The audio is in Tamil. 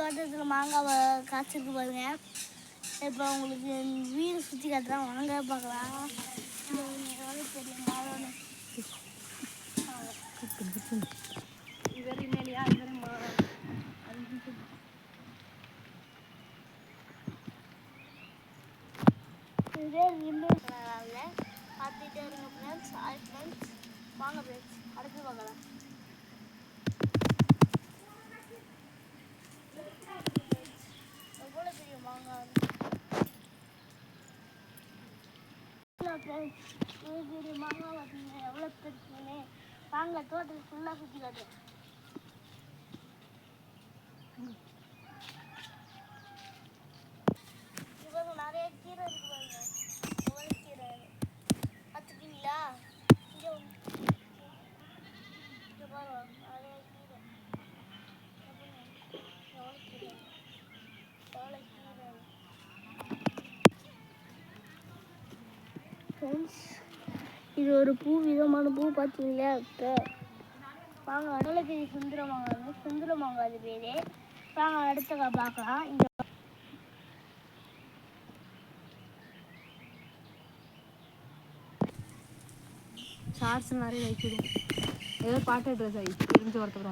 தோட்டத்தில் மாங்காவை காய்ச்சிருக்கு பாருங்க. இப்போ உங்களுக்கு வீடு சுற்றி காட்டுறான், வாங்க பார்க்கலாம். எவ்வளோ பெரிய மரம் இவர் இல்லையா, இவர் மரம் இதே இன்னும் பார்த்துட்டே இருங்க ஃப்ரெண்ட்ஸ். ஹாய் ஃப்ரெண்ட்ஸ், வாங்க ஃப்ரெண்ட்ஸ் அடுத்து பார்க்கலாம். எவ்வளோ பெரிய மாங்காய் பெரிய மாங்காய் பார்த்தீங்கன்னா எவ்வளோ பெருசுன்னு. வாங்க தோட்டத்தை ஃபுல்லாக சுற்றி காட்டுறேன். இவங்க நிறைய கீரை இருக்கு பாருங்க. எவ்வளோ கீரை பார்த்துட்டீங்களா? இங்கே பாருங்க நிறைய கீரை. எவ்வளோ கீரை, எவ்வளோ கீரை ஃப்ரெண்ட்ஸ். இது ஒரு பூ, விதமான பூ பார்த்தீங்களா? இப்போ வாங்க அவ்வளோ பெரிய சுந்தர மாங்காய், சுந்தர மாங்காய் அது பேர். வாங்க அடுத்த பார்க்கலாம். இங்கே ஷார்ட்ஸ் நிறைய வைக்கிது. ஏதோ பாட்டு ட்ரெஸ் ஆகி தெரிஞ்சு ஒருத்தர்